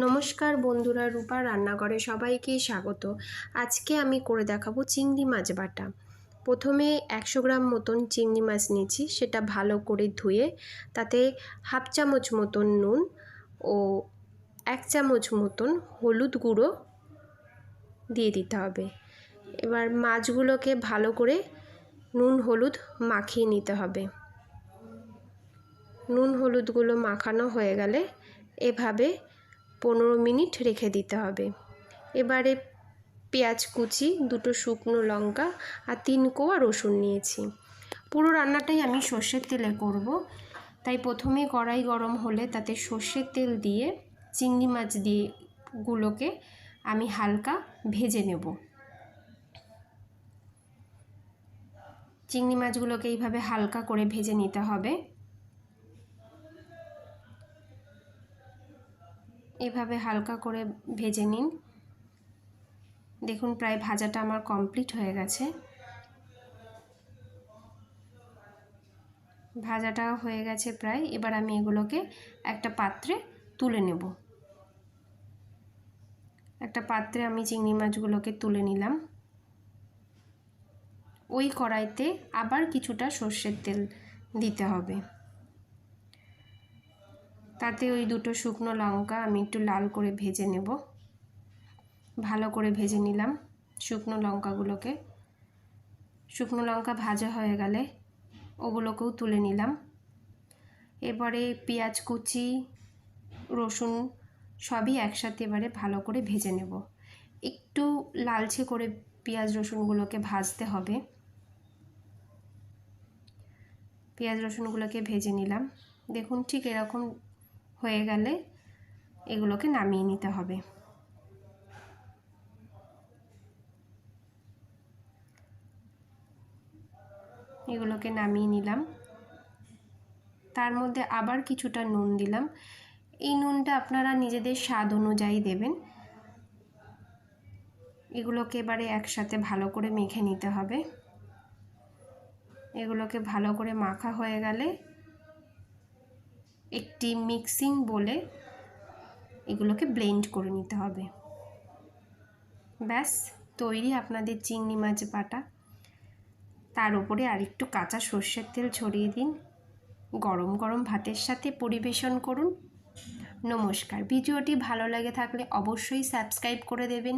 নমস্কার বন্ধুরা, রূপা রান্নাঘরে সবাইকে স্বাগত। আজকে আমি করে দেখাবো চিংড়ি মাছ বাটা। প্রথমে 100 গ্রাম মতন চিংড়ি মাছ নিয়েছি, সেটা ভালো করে ধুয়ে তাতে হাফ চামচ মতন নুন ও 1 চামচ মতন হলুদ গুঁড়ো দিয়ে দিতে হবে। এবার মাছগুলোকে ভালো করে নুন হলুদ মাখিয়ে নিতে হবে। নুন হলুদগুলো মাখানো হয়ে গেলে এভাবে 15 মিনিট রেখে দিতে হবে। এবারে পেঁয়াজ কুচি, 2টো শুকনো লঙ্কা আর 3 কোয়া রসুন নিয়েছি। পুরো রান্নাটাই আমি সর্ষের তেলে করব, তাই প্রথমে কড়াই গরম হলে তাতে সর্ষের তেল দিয়ে চিংড়ি মাছ দিয়ে গুলোকে আমি হালকা ভেজে নেব। চিংড়ি মাছগুলোকে এইভাবে হালকা করে ভেজে নিতে হবে। এভাবে হালকা করে ভেজে নিন। দেখুন প্রায় ভাজাটা আমার কমপ্লিট হয়ে গেছে। ভাজাটা হয়ে গেছে প্রায়। এবার আমি এগুলোকে একটা পাত্রে তুলে নেব। একটা পাত্রে আমি চিংড়ি মাছগুলোকে তুলে নিলাম। ওই কড়াইতে আবার কিছুটা সর্ষের তেল দিতে হবে। তাতে ওই 2টো শুকনো লঙ্কা আমি একটু লাল করে ভেজে নেব। ভালো করে ভেজে নিলাম শুকনো লঙ্কাগুলোকে। শুকনো লঙ্কা ভাজা হয়ে গেলে ওগুলোকেও তুলে নিলাম। এবারে পেঁয়াজ কুচি, রসুন সবই একসাথে এবারে ভালো করে ভেজে নেব। একটু লালচে করে পেঁয়াজ রসুনগুলোকে ভাজতে হবে। পেঁয়াজ রসুনগুলোকে ভেজে নিলাম। দেখুন ঠিক এরকম হয়ে গেলে এগুলোকে নামিয়ে নিতে হবে। এগুলোকে নামিয়ে নিলাম। তার মধ্যে আবার কিছুটা নুন দিলাম। এই নুনটা আপনারা নিজেদের স্বাদ অনুযায়ী দেবেন। এগুলোকে এবারে একসাথে ভালো করে মেখে নিতে হবে। এগুলোকে ভালো করে মাখা হয়ে গেলে একটি মিক্সিং বলে এগুলোকে ব্লেন্ড করে নিতে হবে। ব্যাস তৈরি আপনাদের চিংড়ি মাছ বাটা। তার উপরে আরেকটু কাঁচা সর্ষের তেল ছড়িয়ে দিন। গরম গরম ভাতের সাথে পরিবেশন করুন। নমস্কার। ভিডিওটি ভালো লেগে থাকলে অবশ্যই সাবস্ক্রাইব করে দেবেন।